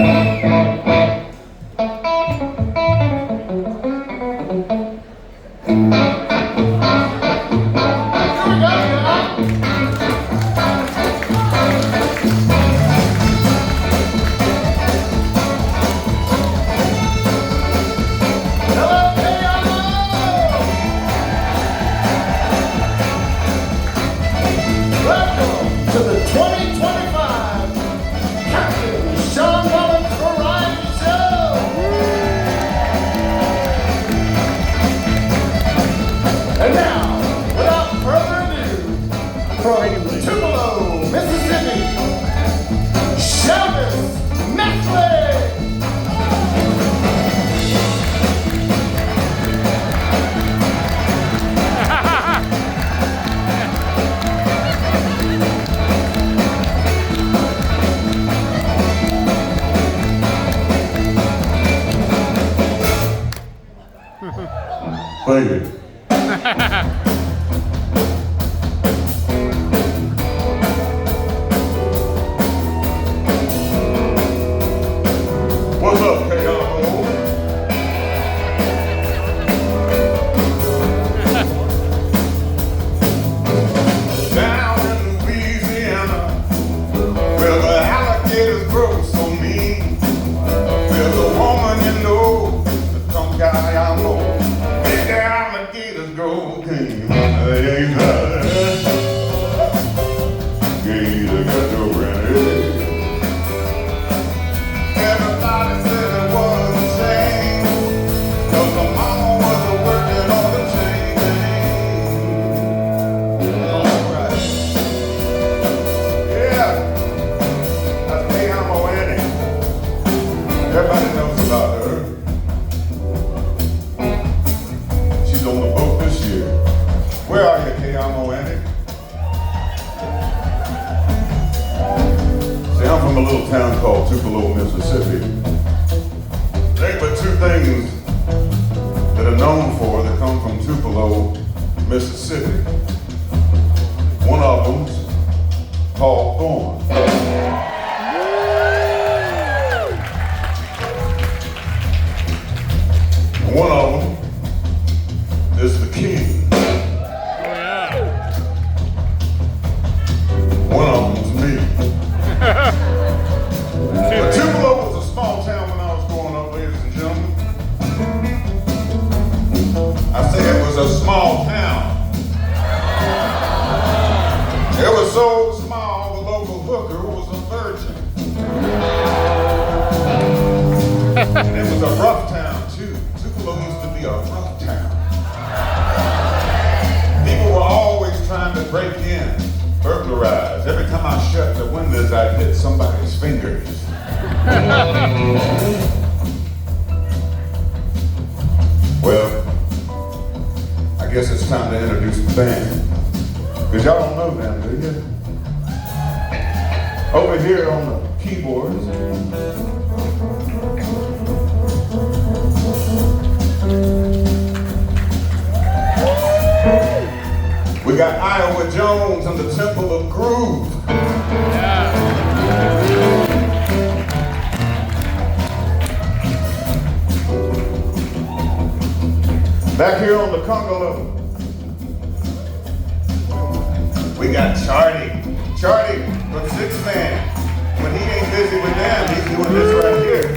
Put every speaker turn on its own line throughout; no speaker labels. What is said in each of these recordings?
Thank you. What's up, Cayamo? Down in Louisiana, where the alligators grow so mean, there's a woman you know that comes Cayamo. Big alligators grow clean. They ain't that. Gator got no granny. Everybody said it was a shame, 'cause the mama was working on the chain. Alright. Yeah. That's Cayamo Annie. Everybody knows about her. She's on the boat this year. Where are you, Cayamo Annie? See, I'm from a little town called Tupelo, Mississippi. There ain't but two things that are known for that come from Tupelo, Mississippi. One of them's Paul Thorne. And one of them is the king. One of them's me. But Tupelo was a small town when I was growing up, ladies and gentlemen. I say it was a small town. It was so small, the local hooker was a virgin. And it was a rough town, too. Tupelo used to be a rough town. People were always trying to break in, burglarize. Every time I shut the windows, I'd hit somebody's fingers. Well, I guess it's time to introduce the band. Because y'all don't know them, do you? Over here on the keyboards, we got Iowa Jones and the Temple of Groove. Back here on the conga level, we got Charlie. Charlie from Six Man. When he ain't busy with them, he's doing this right here.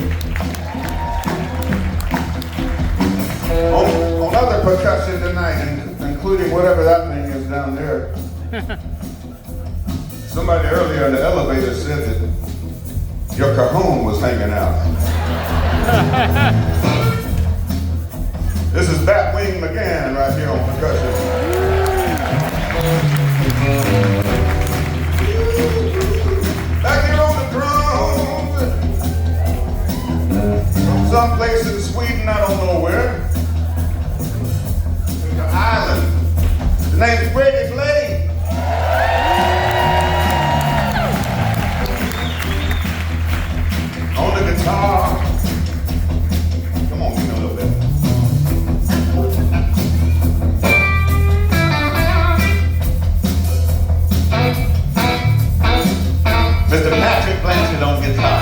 On other percussion tonight, including whatever that thing is down there. Somebody earlier in the elevator said that your cajon was hanging out. This is Batwing McGann right here on percussion. Back here on the drums, from someplace in Sweden, I don't know where. The island. The name's Brady Blade. On the guitar. Come on, give me a little bit. Mr. Patrick Blanchard on guitar.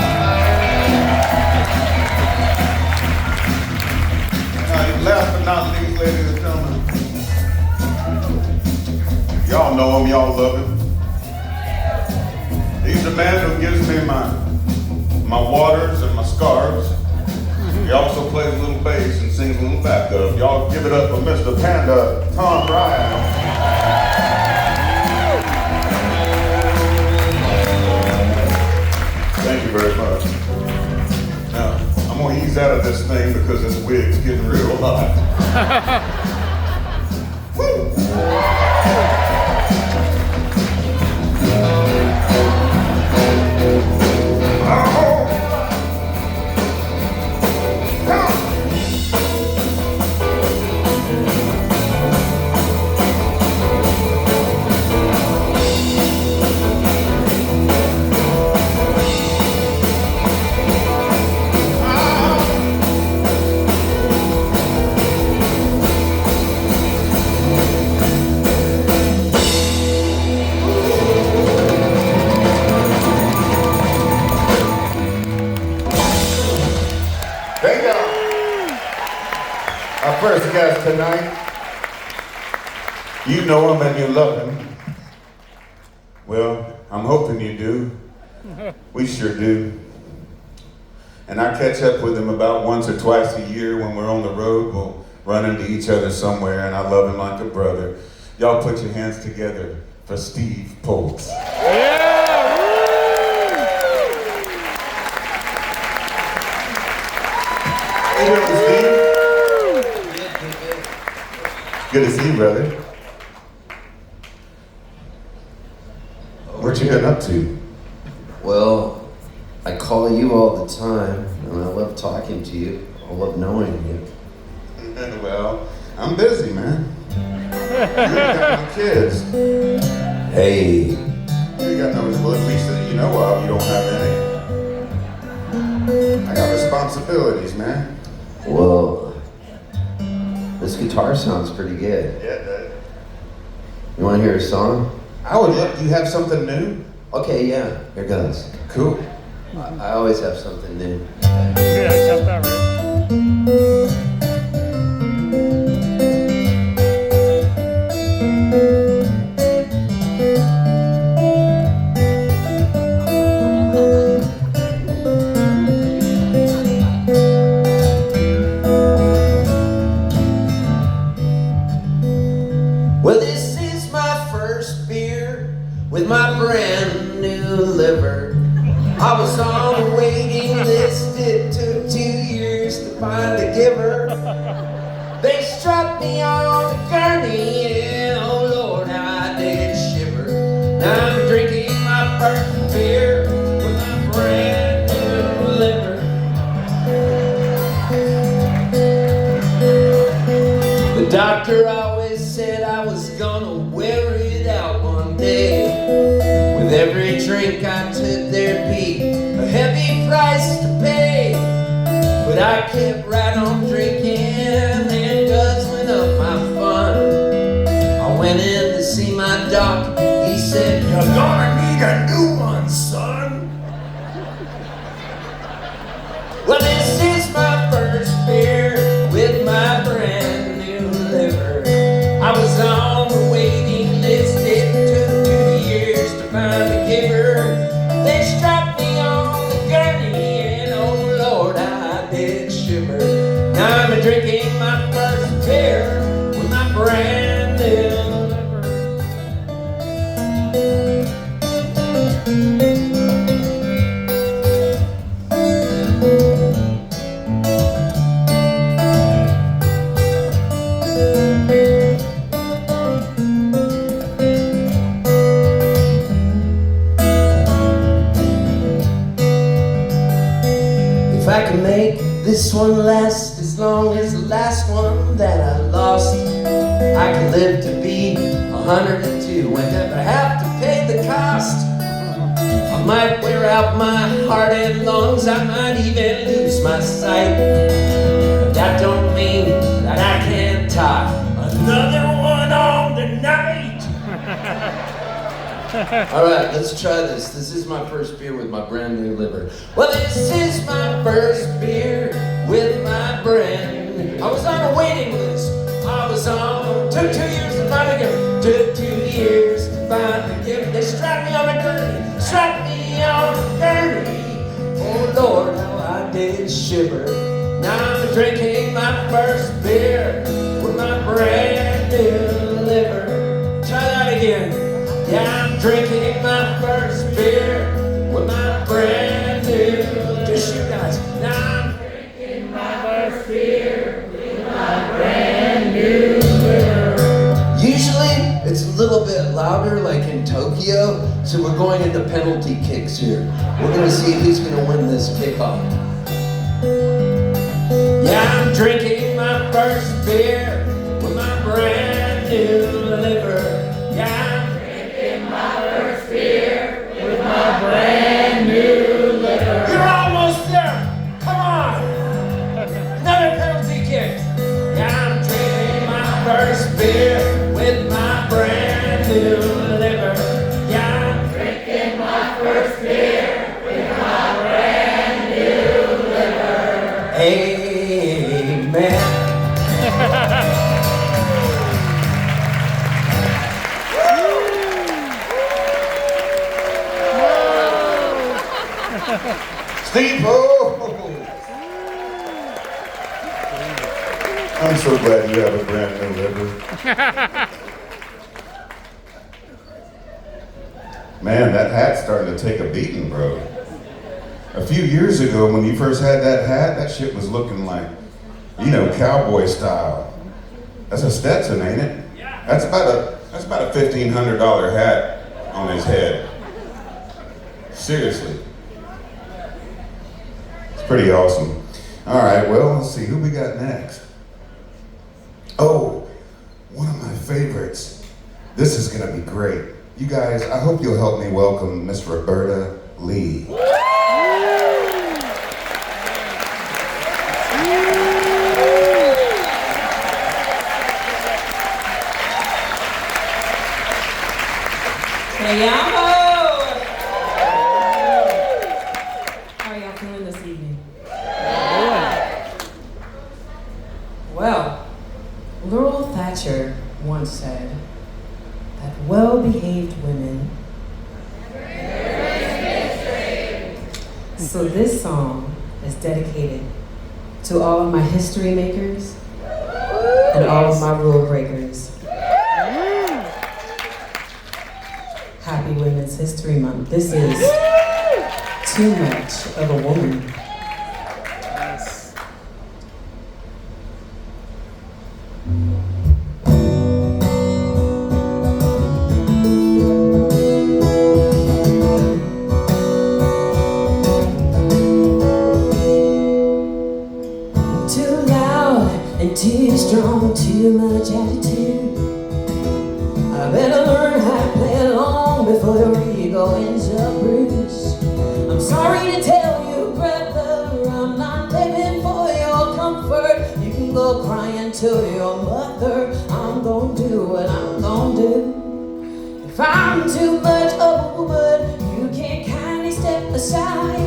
know him, y'all love him. He's the man who gives me my waters and my scarves. He also plays a little bass and sings a little backup. Y'all give it up for Mr. Panda, Tom Bryan. Thank you very much. Now, I'm gonna ease out of this thing because this wig's getting real hot. Woo! First guest tonight, you know him and you love him. Well, I'm hoping you do. We sure do. And I catch up with him about once or twice a year when we're on the road. We'll run into each other somewhere, and I love him like a brother. Y'all put your hands together for Steve Poltz. Hey, Steve. Good to see you, brother. What you been up to?
Well, I call you all the time, and I love talking to you. I love knowing you.
Well, I'm busy, man. You ain't got no kids.
Hey.
You ain't got no, well, at least that you know of, you don't have any. I got responsibilities, man.
Well, this guitar sounds pretty good.
Yeah, it does.
You want to hear a song?
I would love, do you have something new?
Okay, yeah, here goes.
Cool.
I always have something new.
Yeah, I got that right.
Well, this is my first beer with my brand new liver. I was on a waiting list, it took 2 years to find a giver. They struck me on the gurney, and oh Lord, how I did shiver. Now I'm drinking my first beer with my brand new liver. The doctor always said I was gonna wear it out one day. With every drink I took there'd be a heavy price to pay. But I kept right on drinking and guzzling up my fun. I went in to see my doc, he said, "You're gonna need a new one, son." Well, this is my first beer with my brand new liver. I was on the waiting list, it took 2 years to find a giver. They strapped me on the gurney, and oh Lord, I did shiver. Now I'm drinking my first beer with my brand new liver. If I can make this one last as long as the last one that I lost, I can live to be 102 and never have to pay the cost. I might wear out my heart and lungs, I might even lose my sight. But that don't mean that I can't tie another one on tonight. All right, let's try this. This is my first beer with my brand new liver. Well, this is my first beer with my brand new. I was on a waiting list. I was on, took 2 years to find a girl. Took 2 years shiver. Now I'm drinking my first beer with my brand new liver. Try that again. Yeah, I'm drinking my first beer with my brand new. Just you guys. Now I'm drinking my first beer with my brand new liver. Usually it's a little bit louder, like in Tokyo. So we're going into penalty kicks here. We're gonna see who's gonna win this kickoff. Yeah, I'm drinking my first beer with my brand new liver. Yeah, I'm drinking my first beer with my brand new liver. You're almost there. Come on. Another penalty kick. Yeah, I'm drinking my first beer with my brand new liver. Yeah, I'm drinking my first beer with my brand new liver. Amen.
Steve Poltz! I'm so glad you have a brand new liver. Man, that hat's starting to take a beating, bro. A few years ago, when you first had that hat, that shit was looking like, you know, cowboy style. That's a Stetson, ain't it? Yeah. That's about a $1,500 hat on his head. Seriously. It's pretty awesome. All right, well, let's see who we got next. Oh, one of my favorites. This is gonna be great. You guys, I hope you'll help me welcome Miss Roberta Lea.
Cayamo! How are y'all feeling this evening? Well, Laurel Thatcher once said that well-behaved women. So this song is dedicated to all of my history makers and all of my rule breakers. Happy Women's History Month. This is too much of a woman.
Too loud and too strong, too much attitude. I better learn how to play along before your ego ends up bruised. I'm sorry to tell you, brother, I'm not begging for your comfort. You can go crying to your mother. I'm gonna do what I'm gonna do. If I'm too much of a woman, you can't kindly step aside.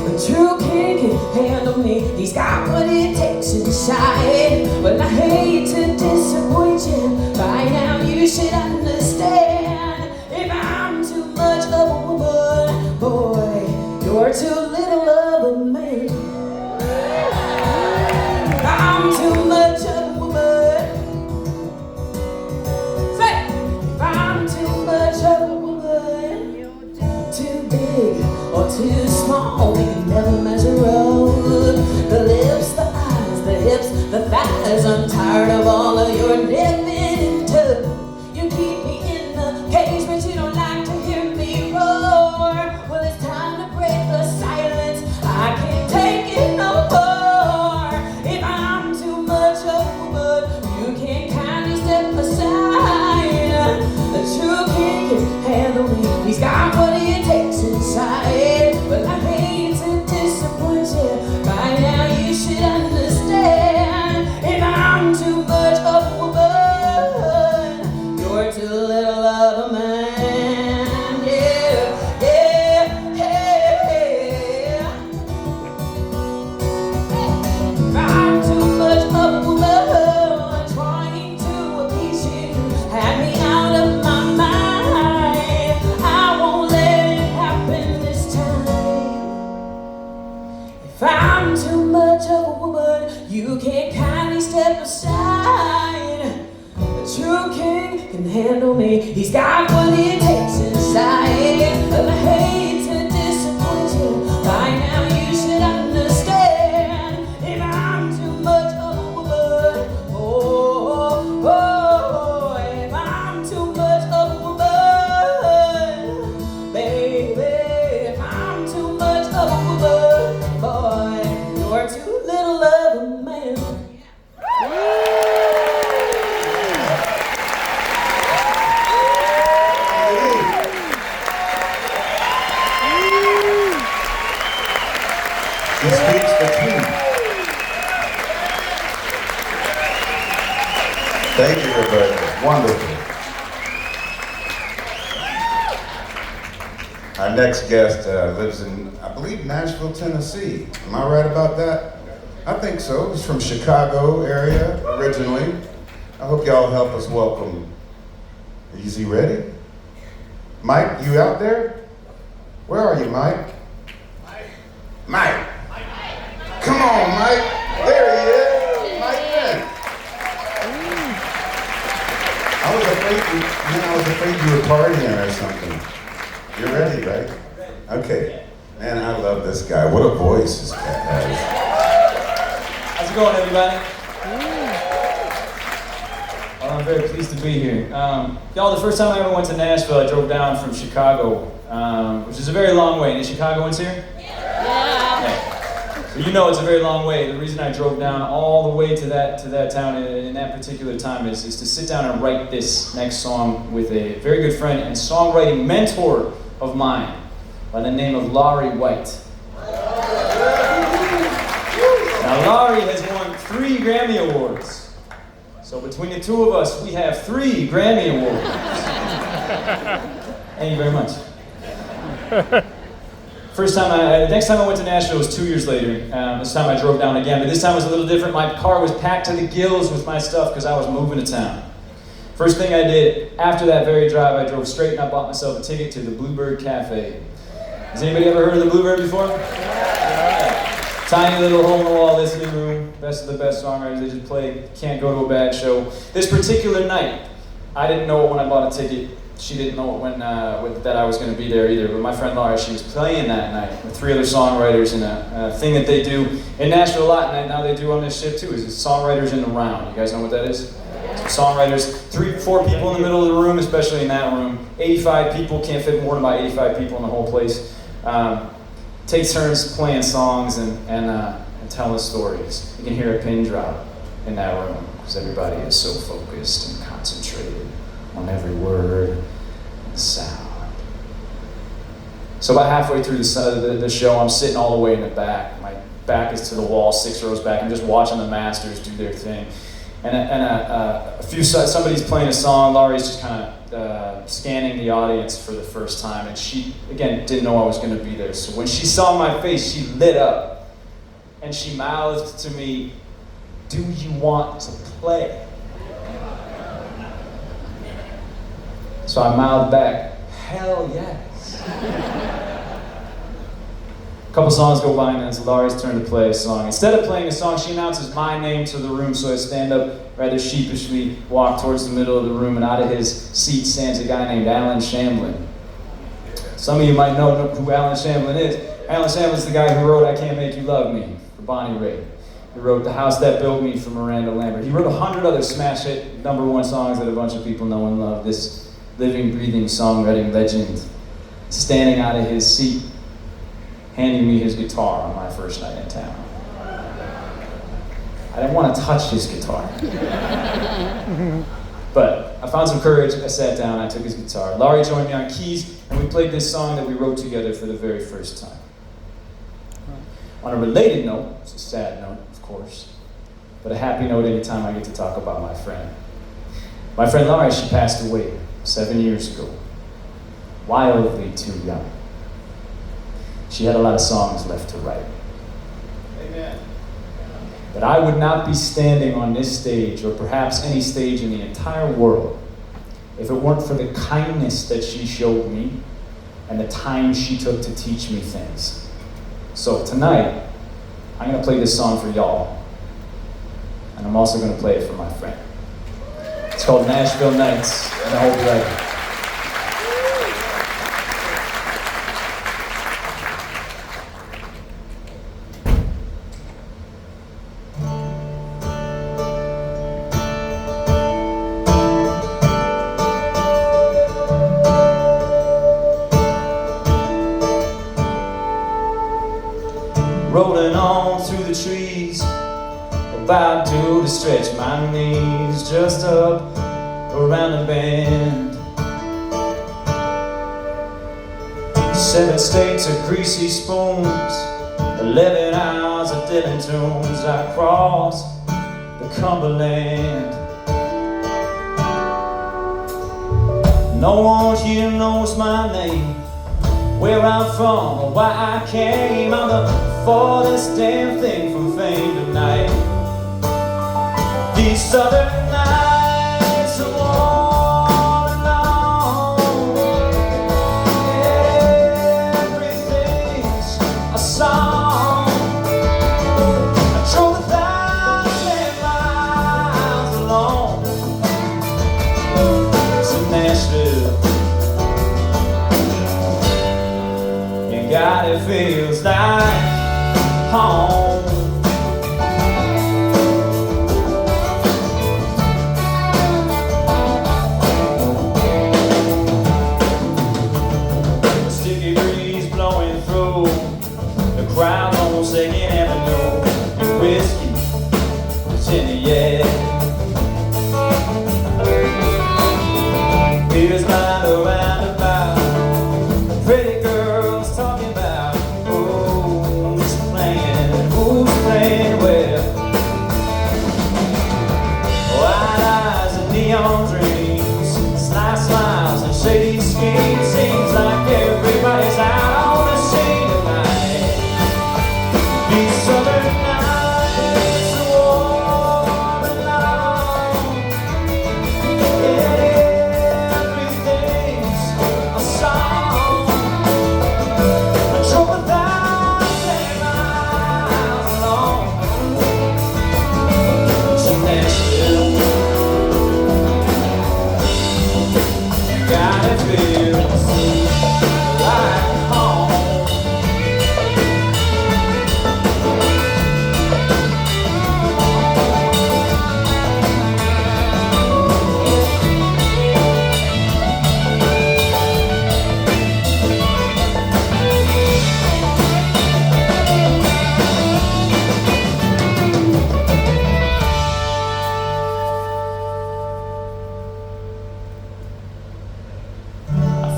A true king can handle me, he's got what it takes inside. Well, I hate to disappoint you, by now you should understand. If I'm too much of a woman, boy, you're too little of a man. If I'm too much of a woman, say, if I'm too much of a woman, too big or too small, we can never measure up. The lips, the eyes, the hips, the thighs, I'm tired of all of your nipping and tugging. You keep me in the cage, but you don't like to hear me roar. Well, it's time to break the silence, I can't take it no more. If I'm too much of a woman, you can't kindly step aside. A true king can handle me, he's got what it takes inside. Well, I hate to disappoint you, by now you should understand. If I'm too much of a woman, too much of a woman, you can't kindly step aside. The true king can handle me. He's got what it takes inside. And I hate to disappoint you. By now you should understand. If I'm too much of a woman, if I'm too much of a woman, baby, if I'm too much of a woman, boy, you're too little of a man.
He speaks the truth. Thank you, Roberta. Wonderful. Our next guest lives in, I believe, Nashville, Tennessee. Am I right about that? I think so. He's from Chicago area originally. I hope y'all help us welcome. Is he ready? Mike, you out there? Where are you, Mike? Mike. Come on, Mike. There he is. Mike Mentz. I was afraid you were partying or something. You're ready, right? Okay. Man, I love this guy. What a voice this cat has.
How's it going, everybody? Well, I'm very pleased to be here. Y'all, the first time I ever went to Nashville, I drove down from Chicago, which is a very long way. Any Chicagoans here? Yeah. So you know it's a very long way. The reason I drove down all the way to that town in that particular time is to sit down and write this next song with a very good friend and songwriting mentor of mine by the name of Lari White. Now, Lari has won 3 Grammy Awards. So between the two of us, we have 3 Grammy Awards. Thank you very much. Next time I went to Nashville was 2 years later. This time I drove down again, but this time was a little different. My car was packed to the gills with my stuff because I was moving to town. First thing I did after that very drive, I drove straight and I bought myself a ticket to the Bluebird Cafe. Has anybody ever heard of the Bluebird before? Yeah. Tiny little hole-in-the-wall listening room, best of the best songwriters, they just play, can't go to a bad show. This particular night, I didn't know it when I bought a ticket. She didn't know it when that I was going to be there either, but my friend Lari, she was playing that night with 3 other songwriters, and a thing that they do in Nashville a lot, and now they do on this ship too, is songwriters in the round. You guys know what that is? So songwriters, 3-4 people in the middle of the room, especially in that room. 85 people, can't fit more than about 85 people in the whole place. Take turns playing songs and telling stories. You can hear a pin drop in that room because everybody is so focused and concentrated on every word and sound. So about halfway through the show, I'm sitting all the way in the back. My back is to the wall, 6 rows back. I'm just watching the masters do their thing. Somebody's playing a song. Lari's just kind of scanning the audience for the first time, and she, again, didn't know I was going to be there. So when she saw my face, she lit up, and she mouthed to me, "Do you want to play?" So I mouthed back, "Hell yes." A couple songs go by, and then it's Lari's turn to play a song. Instead of playing a song, she announces my name to the room, so I stand up rather sheepishly, walk towards the middle of the room, and out of his seat stands a guy named Alan Shamblin. Some of you might know who Alan Shamblin is. Alan Shamblin's the guy who wrote I Can't Make You Love Me for Bonnie Raitt. He wrote The House That Built Me for Miranda Lambert. He wrote 100 other smash hit #1 songs that a bunch of people know and love. This living, breathing songwriting legend, standing out of his seat, handing me his guitar on my first night in town. I didn't want to touch his guitar. But I found some courage, I sat down, I took his guitar. Lari joined me on keys, and we played this song that we wrote together for the very first time. On a related note, it's a sad note, of course, but a happy note anytime I get to talk about my friend. My friend Lari, she passed away 7 years ago, wildly too young. She had a lot of songs left to write. Amen. But I would not be standing on this stage, or perhaps any stage in the entire world, if it weren't for the kindness that she showed me and the time she took to teach me things. So tonight, I'm gonna play this song for y'all. And I'm also gonna play it for my friend. It's called Nashville Nights, and I hope you like it. Rolling on through the trees, about to stretch my knees, just up around the bend. 7 states of greasy spoons, 11 hours of Dylan tunes. I cross the Cumberland. No one here knows my name, where I'm from, or why I came. I'm the farthest damn thing from fame tonight. These southern nights are warm and long, everything's a song. I drove 1,000 miles alone to Nashville. God, it feels like home. A sticky breeze blowing through the crowd on Second Avenue, and whiskey is in the air. Feels like a roundabout, pretty girls talking about who's playing where. Wide eyes and neon dreams, sly smiles and shady schemes. Seems like everybody's out on the scene tonight. These southern nights are warm and long, everything's a song. I drove 1,000 miles along to Nashville. God, it feels like home.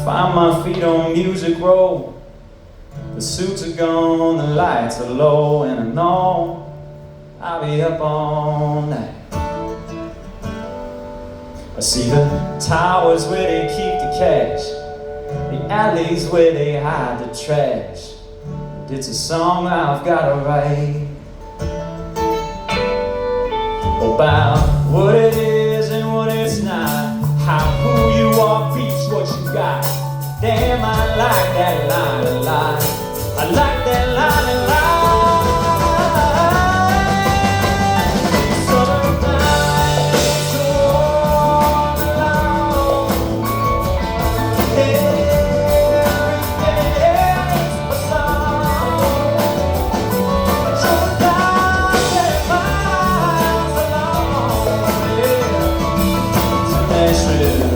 Find my feet on Music Row. The suits are gone, the lights are low, and I know I'll be up all night. I see the towers where they keep the cash, the alleys where they hide the trash. It's a song I've gotta write about what it is and what it's not, how who you are beats what you got. Damn, I like that line a lot. I like that line a lot. Southern nights are warm and long, everything's a song. I drove 1,000 miles along, yeah, to Nashville.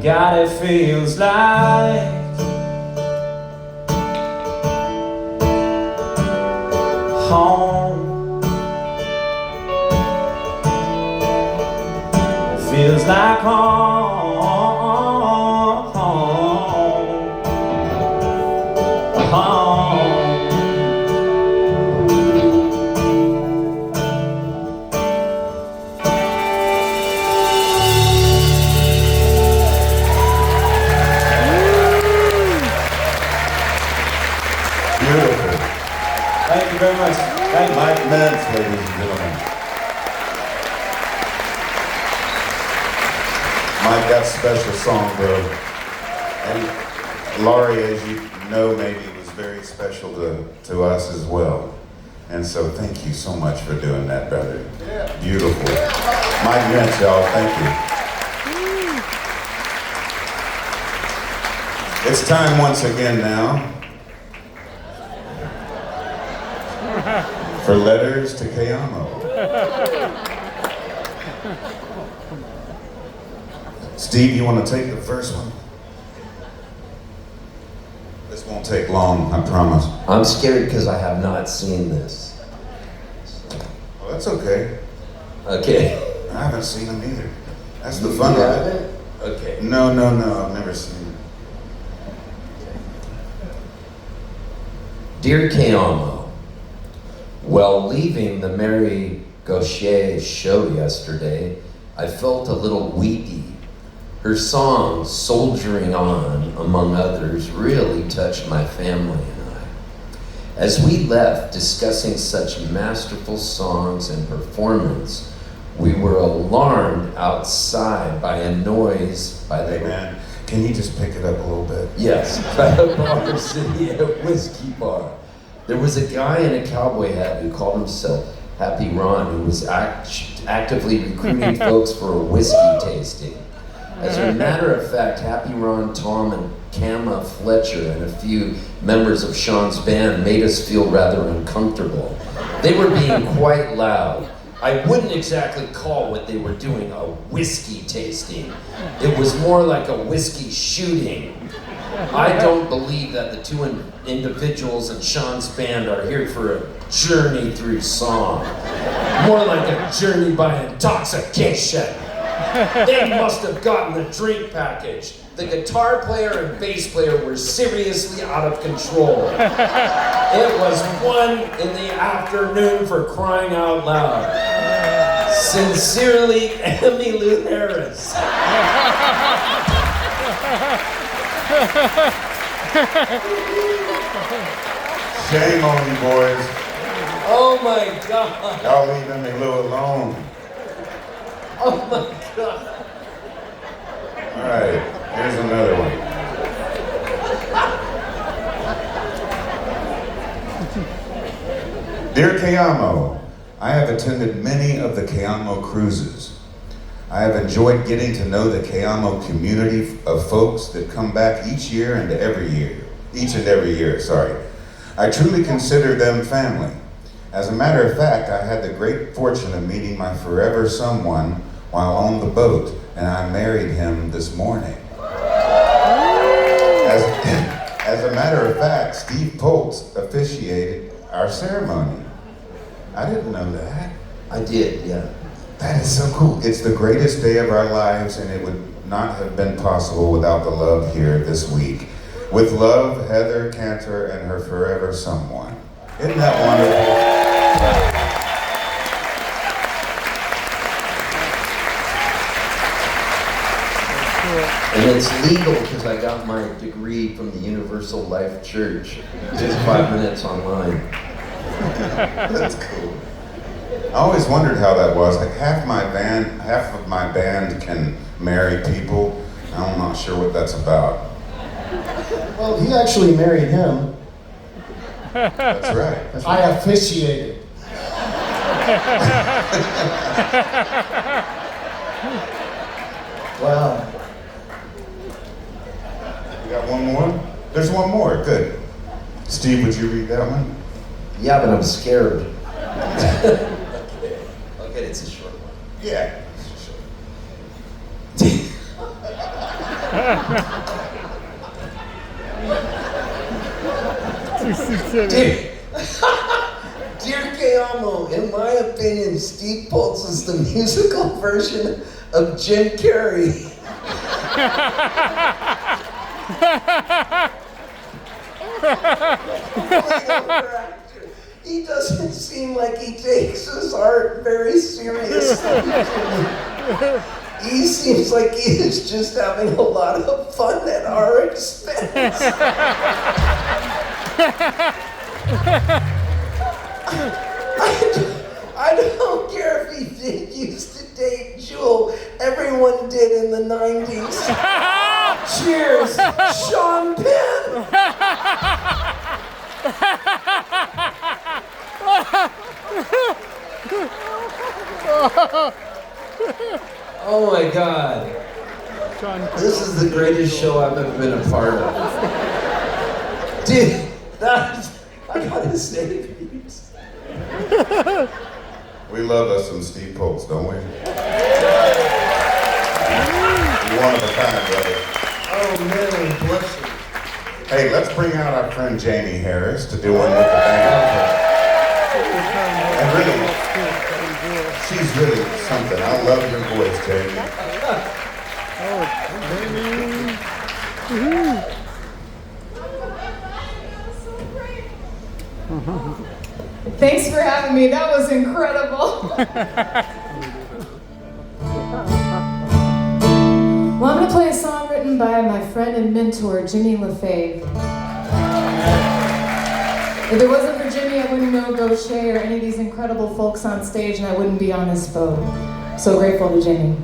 God, it feels like home. It feels like home.
Beautiful.
you very much. Thank you.
Mike Mentz, ladies and gentlemen. Mike, got a special song, bro. And Lari, as you know, maybe was very special to us as well. And so thank you so much for doing that, brother. Yeah. Beautiful. Mike Mentz, y'all, thank you. It's time once again now for Letters to Cayamo. Steve, you want to take the first one? This won't take long, I promise.
I'm scared because I have not seen this.
Well, that's okay.
Okay.
I haven't seen them either. That's the fun of it.
Okay.
No, I've never seen it.
Dear Cayamo, while leaving the Mary Gauthier show yesterday, I felt a little weepy. Her song, Soldiering On, among others, really touched my family and I. As we left discussing such masterful songs and performance, we were alarmed outside by a noise by the...
Hey man, can you just pick it up a little bit?
Yes, by a bar city, a whiskey bar. There was a guy in a cowboy hat who called himself Happy Ron, who was actively recruiting folks for a whiskey tasting. As a matter of fact, Happy Ron, Tom, and Kama Fletcher, and a few members of Shawn's band made us feel rather uncomfortable. They were being quite loud. I wouldn't exactly call what they were doing a whiskey tasting. It was more like a whiskey shooting. I don't believe that the two individuals in Shawn's band are here for a journey through song. More like a journey by intoxication. They must have gotten the drink package. The guitar player and bass player were seriously out of control. It was 1 in the afternoon for crying out loud. Sincerely, Emmylou Harris.
Shame on you boys.
Oh my God.
Y'all leave Emmylou alone.
Oh my God.
All right, here's another one. Dear Cayamo, I have attended many of the Cayamo cruises. I have enjoyed getting to know the Cayamo community of folks that come back each and every year. I truly consider them family. As a matter of fact, I had the great fortune of meeting my forever someone while on the boat, and I married him this morning. As a matter of fact, Steve Poltz officiated our ceremony. I didn't know that.
I did, yeah.
That is so cool. It's the greatest day of our lives, and it would not have been possible without the love here this week. With love, Heather Cantor and her forever someone. Isn't that wonderful?
And it's legal because I got my degree from the Universal Life Church. Just 5 minutes online.
That's cool. I always wondered how that was. Like half of my band can marry people. I'm not sure what that's about.
Well, he actually married him.
That's right.
I officiated. Wow.
You got one more? There's one more. Good. Steve, would you read that one?
Yeah, but I'm scared. Okay, it's a short one.
Yeah.
Dear Cayamo, in my opinion, Steve Poltz is the musical version of Jim Carrey. He doesn't seem like he takes his art very seriously. He seems like he is just having a lot of fun at our expense. Sean Penn! Oh my God. This is the greatest show I've ever been a part of. Dude, I gotta say,
We love us some Steve Poltz, don't we? You're one of a kind, brother.
oh man, bless you.
Hey, let's bring out our friend Jamiee Harris to do one with the band. And really, she's really something. I love your voice, Jaimee.
Thanks for having me. That was incredible. Well, I'm going to play a song written by my friend and mentor, Jimmy LaFave. If it wasn't for Jimmy, I wouldn't know Gaucher or any of these incredible folks on stage, and I wouldn't be on this boat. So grateful to Jimmy.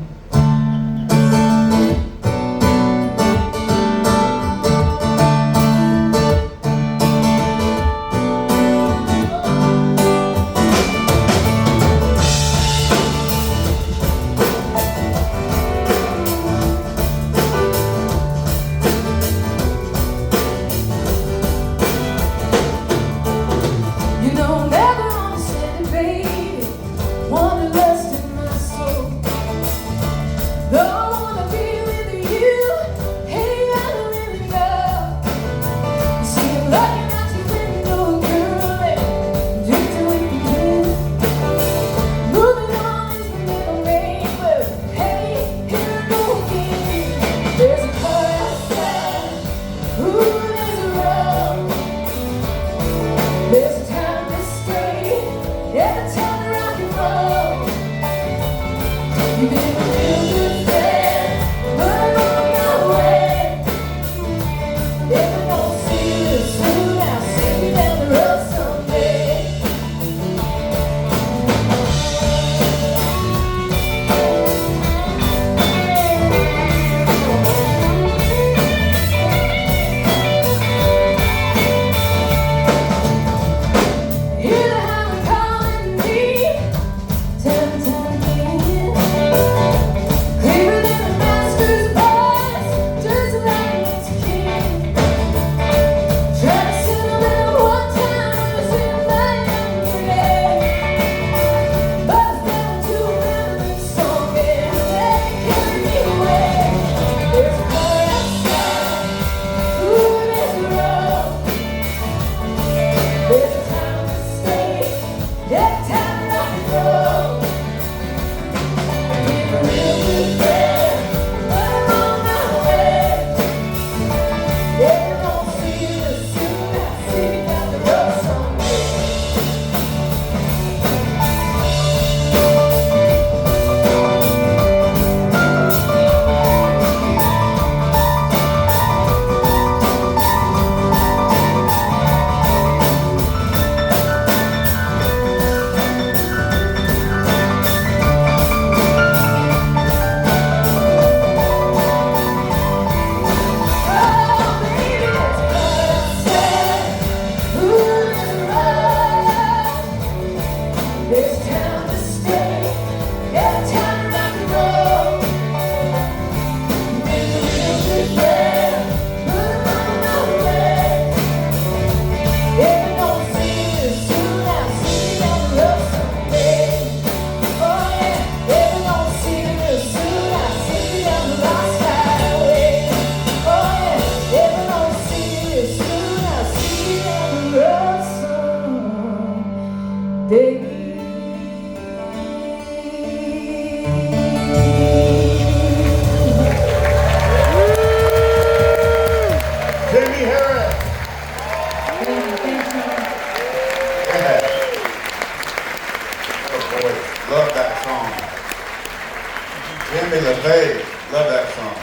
Jimmy LaFave, love that song.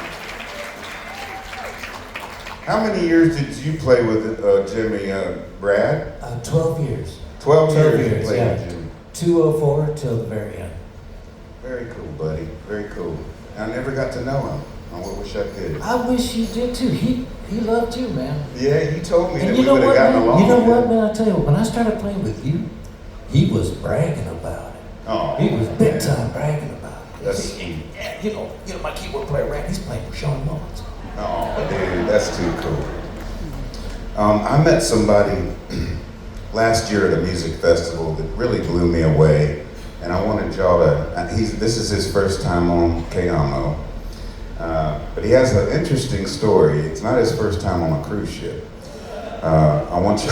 How many years did you play with Jimmy, Brad?
12 years.
12 years you played
yeah.
with Jimmy.
204 till the very end.
Very cool, buddy. Very cool. I never got to know him. I wish I could.
I wish you did too.
he loved you, man.
Yeah, he told me
And
that
you
we
know
would have
what,
gotten
man?
along.
You know what, man? I tell you, when I started playing with you, he was bragging about it.
Oh,
He was big time bragging about it.
That's-
Yeah, you know, my keyboard player, Rat, he's playing with Shawn Mullins.
Oh, dude, that's too cool. I met somebody last year at a music festival that really blew me away, and I wanted y'all to. This is his first time on Cayamo, but he has an interesting story. It's not his first time on a cruise ship. I want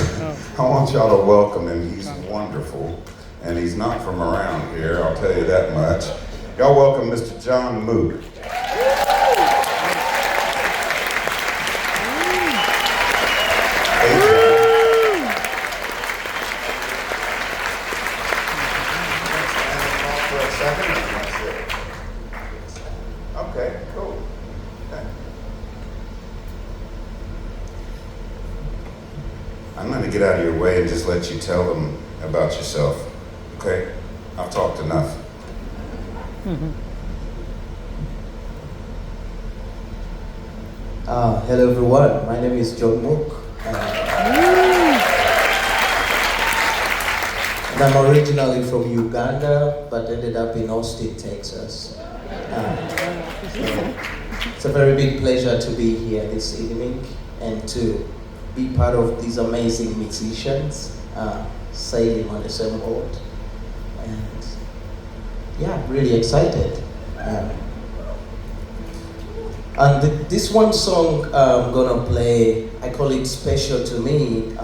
y'all to welcome him. He's wonderful, and he's not from around here. I'll tell you that much. Y'all welcome Mr. Jon Muq. Okay, cool. Okay. I'm going to get out of your way and just let you tell them about yourself. Okay? I've talked enough.
Hello everyone, my name is Jon Muq. And I'm originally from Uganda, but ended up in Austin, Texas. So it's a very big pleasure to be here this evening and to be part of these amazing musicians sailing on the same boat. And yeah, really excited. And this one song I'm gonna play, I call it special to me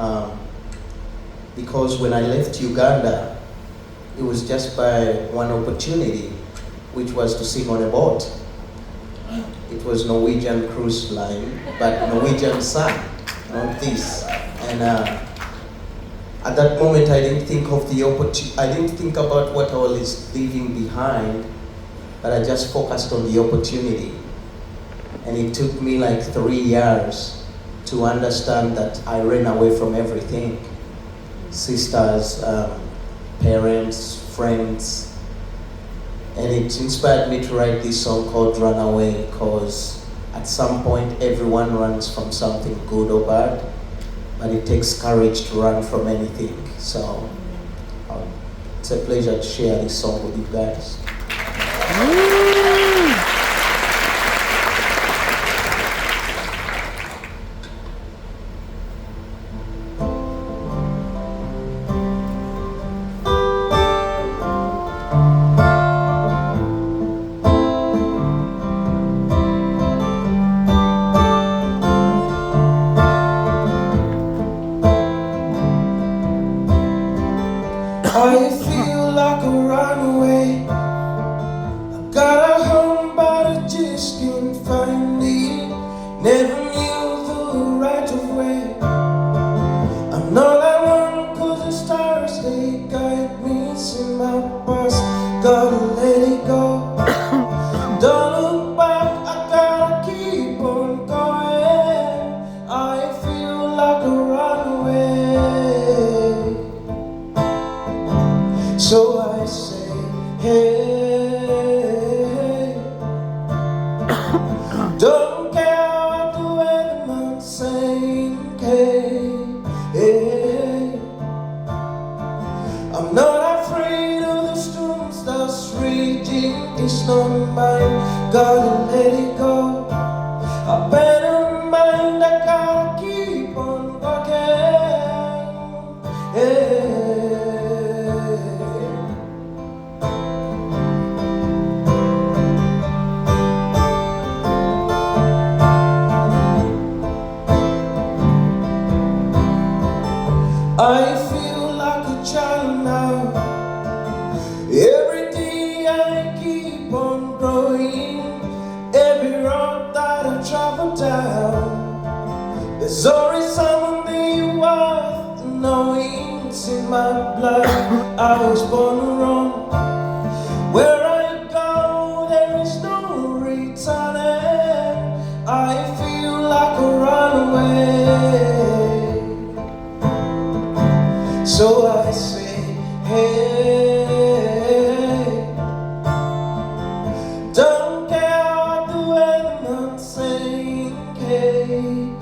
because when I left Uganda, it was just by one opportunity, which was to sing on a boat. It was Norwegian cruise line, but Norwegian sang, not this. And at that moment, I didn't think of the opportunity. I didn't think about what I was leaving behind, but I just focused on the opportunity. And it took me like 3 years to understand that I ran away from everything. Sisters, parents, friends. And it inspired me to write this song called Runaway, because at some point everyone runs from something good or bad, but it takes courage to run from anything. So it's a pleasure to share this song with you guys.
I feel like a runaway. I got a home, but I just can't find it. Never knew the right of way. I'm not alone, cause the stars, they guide me. It's in my past, gotta let it go. Don't look back, I gotta keep on going. I feel like a runaway. So I say, hey, don't care what the weatherman's saying, hey, I'm not afraid of the storms that's raging. It's not mine, gotta let it go. I better mind, I gotta keep on walking, hey. I feel like a child now. Every day I keep on growing. Every road that I travel down, there's always something worth knowing. It's in my blood, I was born wrong. Where I go, there is no returning. I feel like a runaway. So I say, hey, don't care what the weatherman's saying, hey,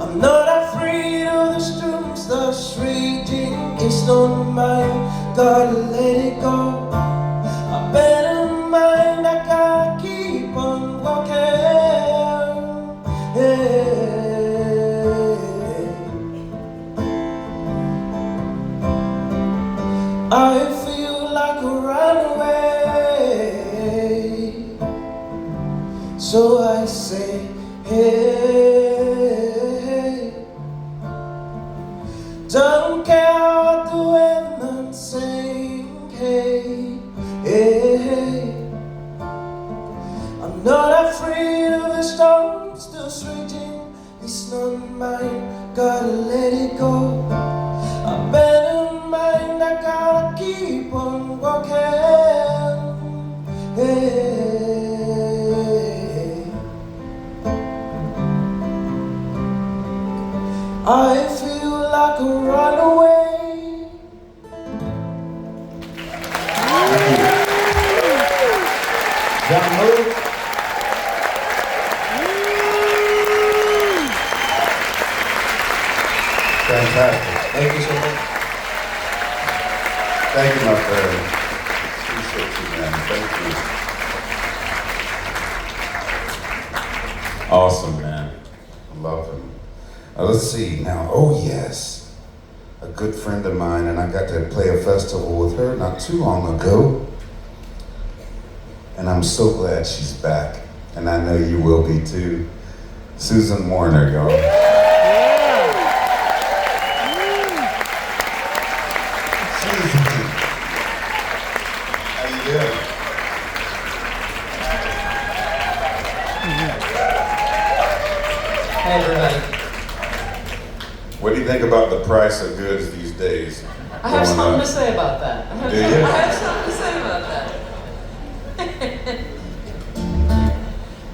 I'm not afraid of the storms that's raging. It's not mine, gotta let it go. I better mind, I gotta keep on walking. I feel like a runaway, so I say, hey, don't care what the weatherman's saying, hey, hey. I'm not afraid of the storm still raging. It's not mine, gotta let it go. I better mind, I gotta keep on walking. Hey. I feel like a runaway.
Jon Muq. Fantastic.
Thank you so much.
Thank you, my friend. Appreciate you, man. Thank you. Awesome, man. I love him. Let's see now. Oh, yes. A good friend of mine, and I got to play a festival with her not too long ago. And I'm so glad she's back. And I know you will be too. Susan Werner, y'all. How you doing?
Hey, everybody.
What do you think about the price of goods these days?
I have something to say about that.
Do you?
I have something to say about that.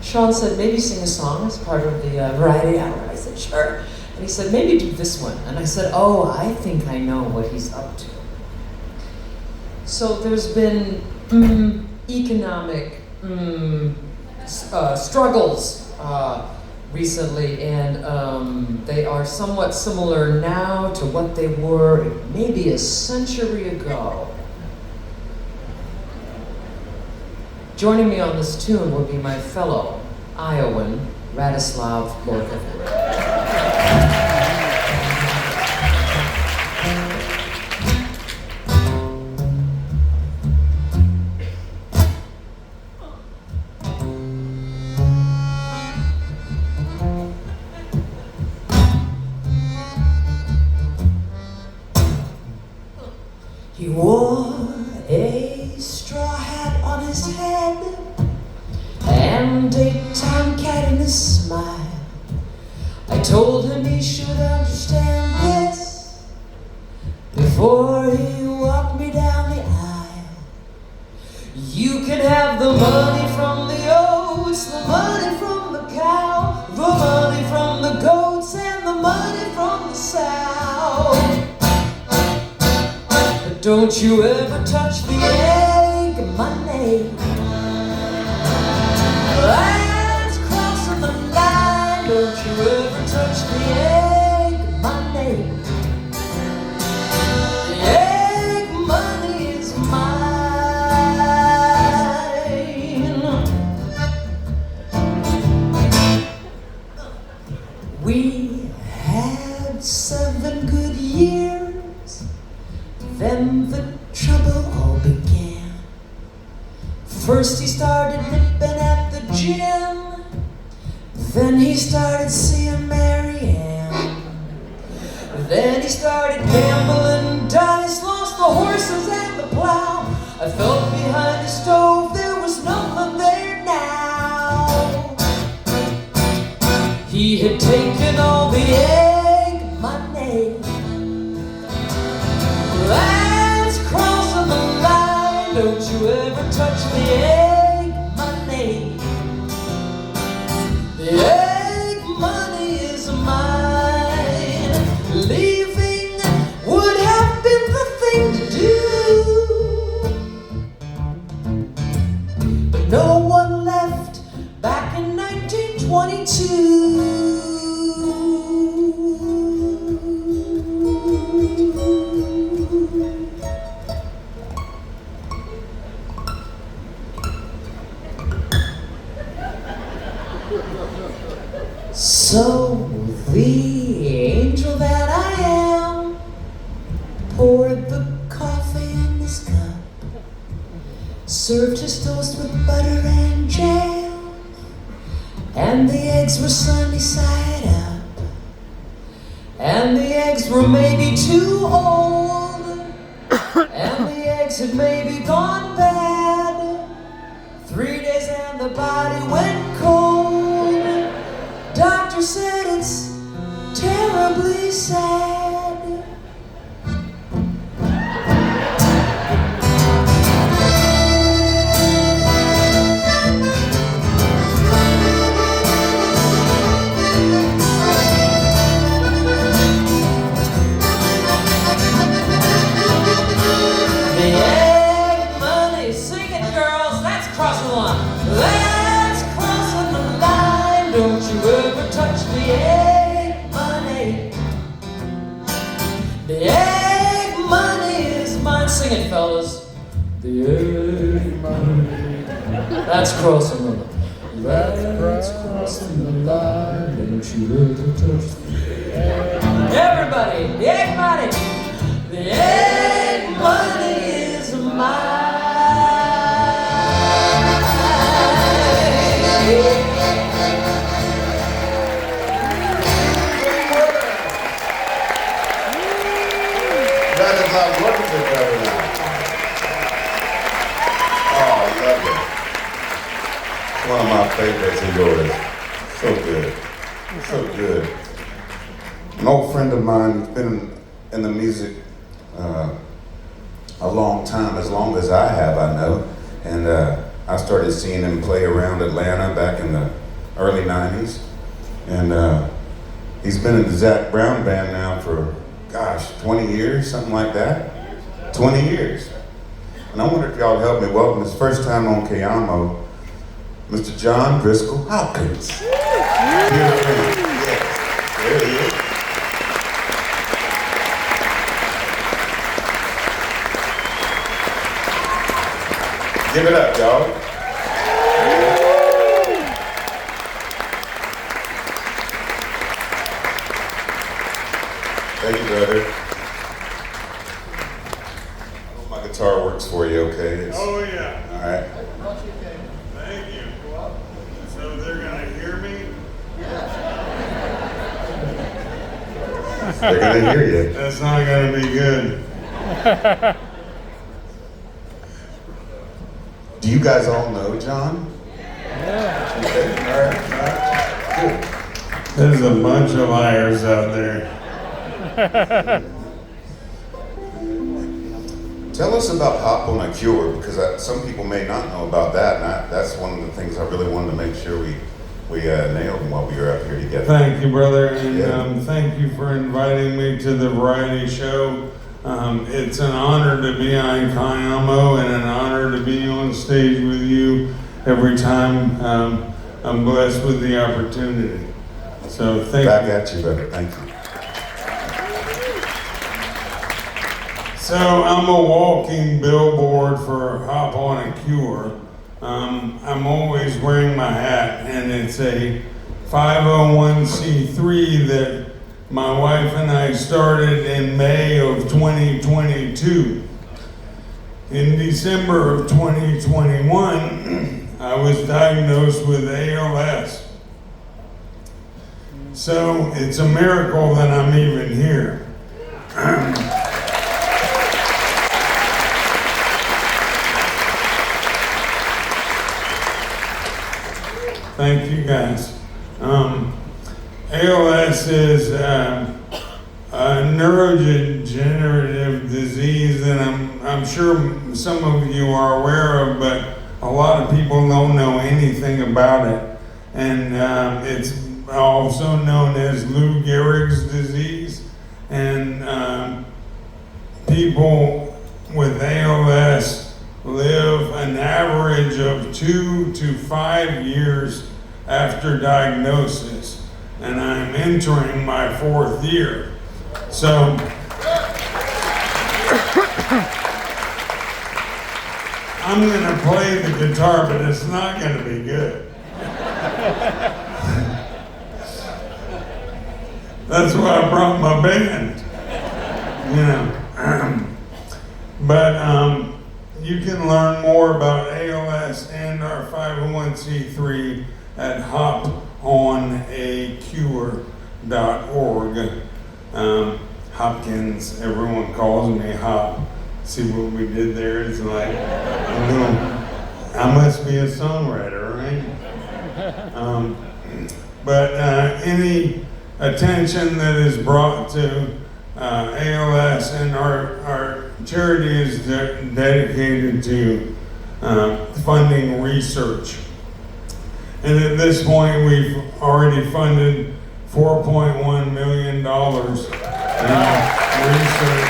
Shawn said, maybe sing a song as part of the variety hour. I said, sure. And he said, maybe do this one. And I said, oh, I think I know what he's up to. So there's been economic struggles recently, and they are somewhat similar now to what they were maybe a century ago. Joining me on this tune will be my fellow Iowan, Radislav Gorkov. He wore a straw hat on his head and a tomcat in his smile. I told him he should understand this before he walked me down the aisle. You can have the money from the oats, the money from the cow, the money from the goats, and the money from the sow. But don't you ever touch the egg money. That's crossing the line. Don't you ever touch the egg money. The egg money is mine. We had 7 good years. Then the trouble all began. First he started nipping at the gym. Then he started seeing Mary Ann. Then he started gambling dice, lost the horses and the plow. I felt behind the stove, there was nothing there now. He had taken all the egg money. That's crossing the line. Don't you ever touch the egg money. The egg money is mine. Leaving would have been the thing to do, but no one left back in
1922. So the angel that I am poured the coffee in his cup, served his toast with butter and jam, and the eggs were sunny side up, and the eggs were maybe too old, and the eggs had maybe gone bad. 3 days and the body went cold. Doctor said it's terribly sad. The egg money, sing it girls, that's crossing the line. That's crossing the line, don't you ever touch the egg money. The egg money is mine, sing it fellas. The egg money, that's crossing the line. That's crossing the line, don't you ever touch the egg. Everybody, the egg money. The egg money is mine.
That is our wonderful brother now. Oh, I love it. One of my favorites of yours. So good. So good. An old friend of mine who's been in the music a long time, as long as I have, I know. And I started seeing him play around Atlanta back in the early 90s. And he's been in the Zac Brown band now for, gosh, 20 years, something like that. 20 years. And I wonder if y'all would help me welcome his first time on Cayamo, Mr. John Driskell Hopkins. Yes, there he is. Give it up, y'all. Thank you, brother. I hope my guitar works for you, okay?
Oh, yeah.
All right.
Thank you. So they're going to hear me?
They're going to hear you.
That's not going to be good.
Do you guys all know John? Yeah. Okay. All right. Cool.
There's a bunch of liars out there.
Tell us about Hop on a Cure, because some people may not know about that, and that's one of the things I really wanted to make sure we nailed while we were up here together.
Thank you, brother, and thank you for inviting me to the variety show. It's an honor to be on Cayamo and an honor to be on stage with you every time. I'm blessed with the opportunity. So thank you.
Back at you, brother. Thank you.
So I'm a walking billboard for Hop on a Cure. I'm always wearing my hat, and it's a 501c3 that my wife and I started in May of 2022. In December of 2021, I was diagnosed with ALS. So it's a miracle that I'm even here. Thank you guys. ALS is a neurodegenerative disease that I'm sure some of you are aware of, but a lot of people don't know anything about it. And it's also known as Lou Gehrig's disease. And people with ALS live an average of 2 to 5 years after diagnosis, and I'm entering my 4th year. So, I'm gonna play the guitar, but it's not gonna be good. That's why I brought my band, you know. But you can learn more about ALS and our 501c3 at hoponacure.org. Hopkins, everyone calls me Hop. See what we did there? It's like a little, I must be a songwriter, right? But any attention that is brought to ALS, and our charity is dedicated to funding research. And at this point, we've already funded $4.1 million in research.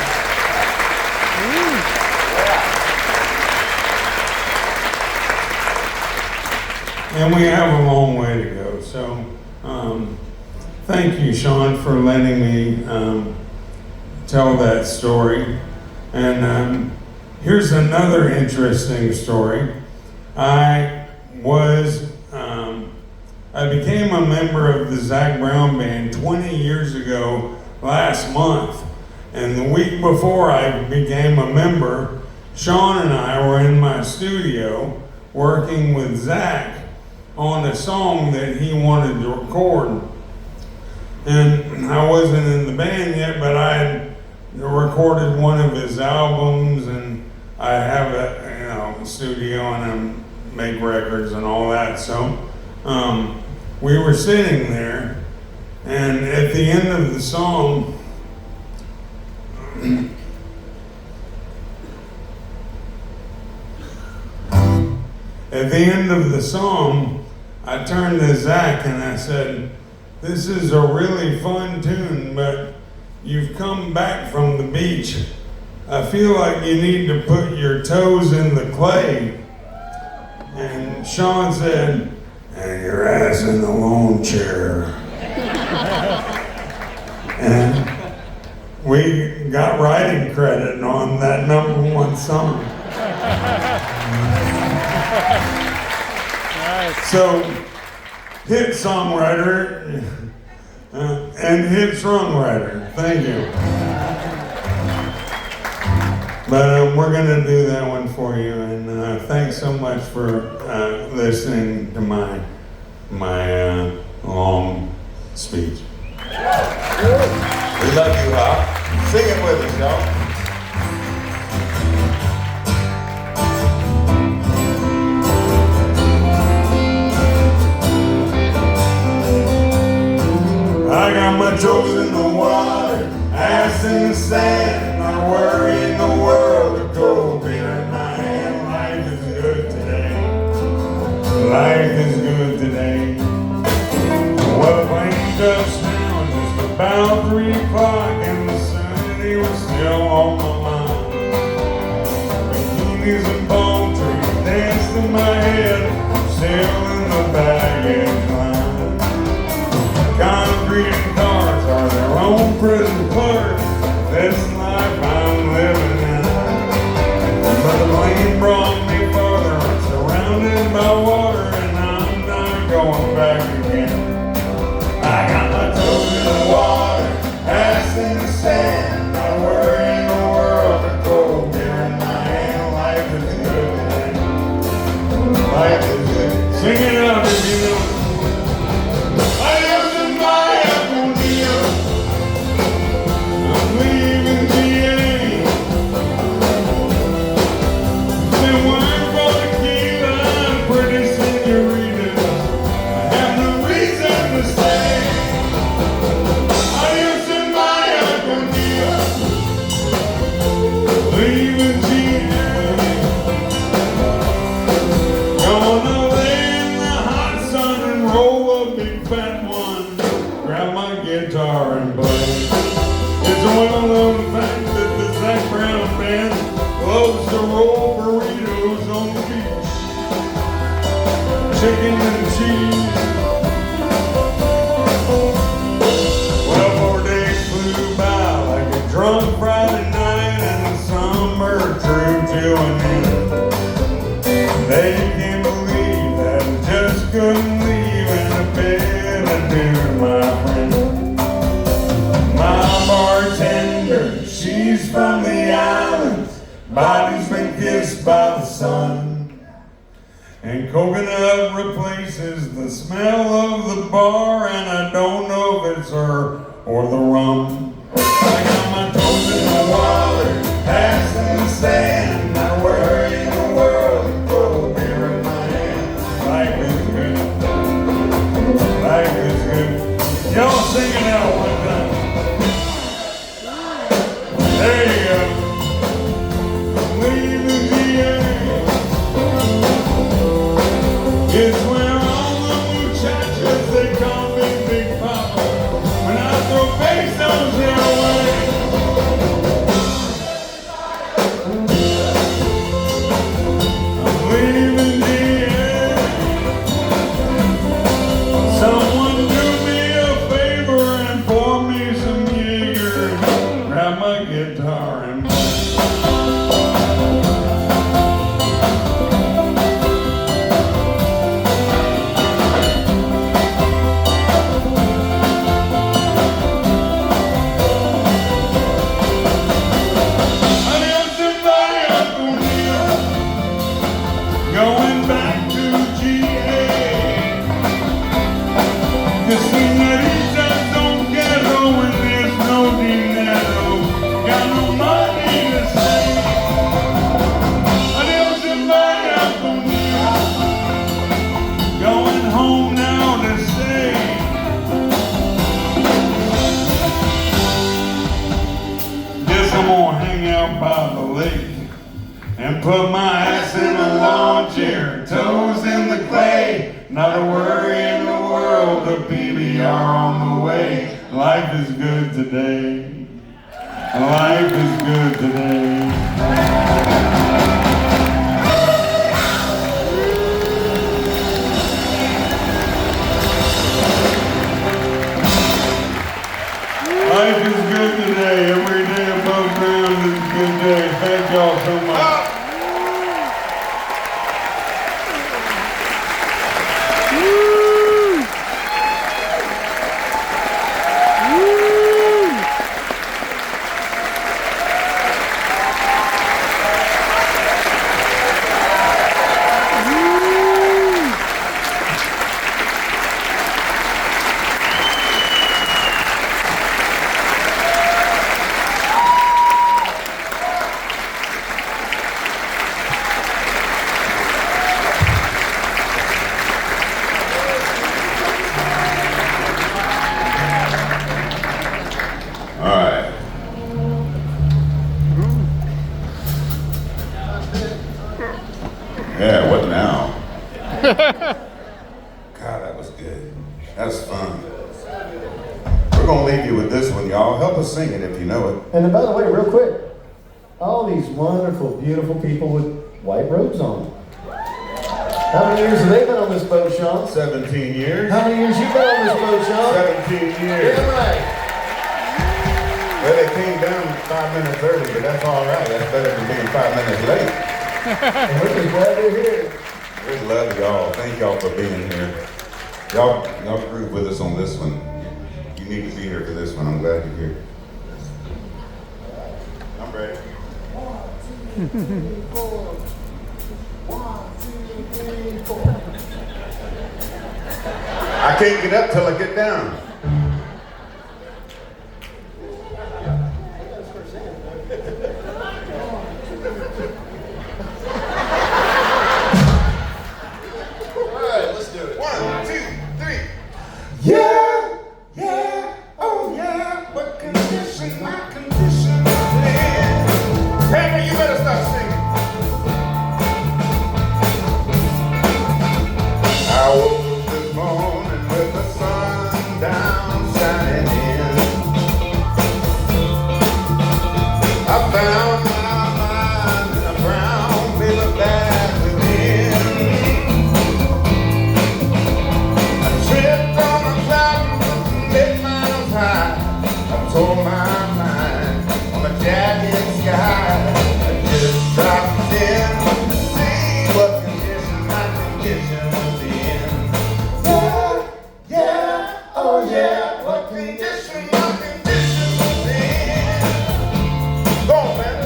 And we have a long way to go. So thank you, Shawn, for letting me tell that story. And here's another interesting story. I became a member of the Zac Brown Band 20 years ago last month. And the week before I became a member, Shawn and I were in my studio working with Zac on a song that he wanted to record. And I wasn't in the band yet, but I had recorded one of his albums, and I have a studio and I make records and all that. So we were sitting there, and at the end of the song, I turned to Zac and I said, "This is a really fun tune, but you've come back from the beach. I feel like you need to put your toes in the clay." And Shawn said, "And your ass in the lawn chair." And we got writing credit on that #1 song. So, hit songwriter and hit songwriter. Thank you. But we're going to do that one for you, and thanks so much for listening to my long speech.
We love you, Hop. Sing it with us, y'all. I got my toes in the water, ass in the sand, not worrying the world of cold beer in my hand. Life is good today. Life is good today. Well, plane touchdown just about 3 o'clock, and the Sunday was still on my mind. Bikinis and palm trees danced in my head, still in the baggage line. Concrete and cars are their own prison clerks. This life I'm living in. But the plane brought me farther. I'm surrounded by water, and I'm not going back again. I got my toes in the water, ass in the sand. Not worrying the world of cold beer in my hand. Life is good today. Life is good. Sing it out if you know. Chicken and cheese,
The coconut replaces the smell of the bar, and I don't know if it's her or the rum. I got my toes in the water, ass in the sand, not worrying the world, and throw a beer in my hand. Life is good. Life is good. Y'all sing it out one time. There you go. Leaving the area. It's where all the muchachas, they call me Big Papa. When I throw pesos their way. I'm leaving the area. Someone do me a favor and pour me some Jaeger. Grab my guitar and going back to GA. The senoritas don't get her when there's no dinero. Got no money to save. Adios and vaya conmigo. Going home now to stay. Guess I'm gonna hang out by the lake and put my ass in a lawn chair, toes in the clay, not a worry in the world, the PBR on the way. Life is good today. Life is good today. Life is good today. Every day above ground is a good day. Thank y'all so much. Yeah, what now? God, that was good. That's fun. We're gonna leave you with this one, y'all. Help us sing it if you know it.
And by the way, real quick, all these wonderful, beautiful people with white robes on. How many years have they been on this boat, Shawn?
17 years.
How many years you been on this boat, Shawn?
17 years.
Yeah, right.
Well, they came down 5 minutes early, but that's all right. That's better than being 5 minutes late.
And we're just glad they're here.
We love y'all. Thank y'all for being here. Y'all groove with us on this one. You need to be here for this one. I'm glad you're here. I'm ready. 1, 2, 3, 4. 1, 2, 3, 4. I can't get up till I get down. Yeah, yeah, oh yeah, what condition, my condition is in. Pamela, you better start singing. I woke up this morning with the sun down shining in. I found my mind in a brown paper bag within. I tripped on a cloud high. I told my mind on a jagged sky. I just dropped in to see what condition my condition was in. Yeah, yeah, oh yeah, what condition my condition was in. Go on, man.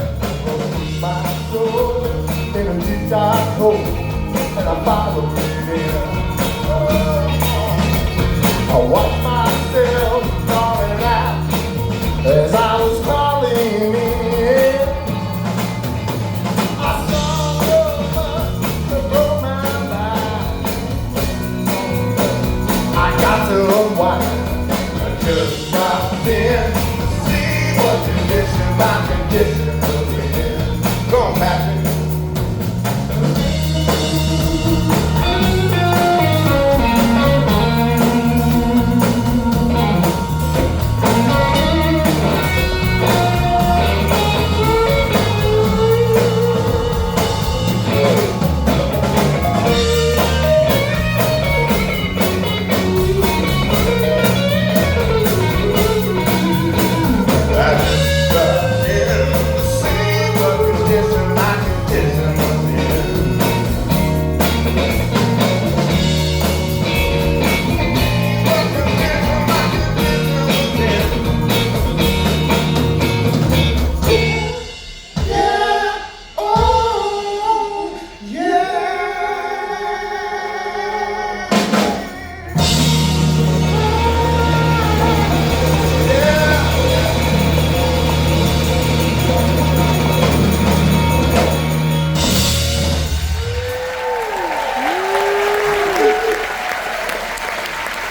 My soul in a deep dark hole, and I followed watched myself crawling out as I was crawling in. I saw the bus that broke my mind. I got to unwind. I just dropped in to see what condition my condition was in. Go on, Patrick.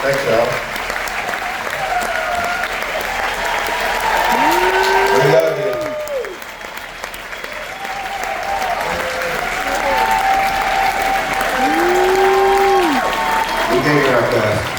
Thanks, y'all. We love you. We gave it our best.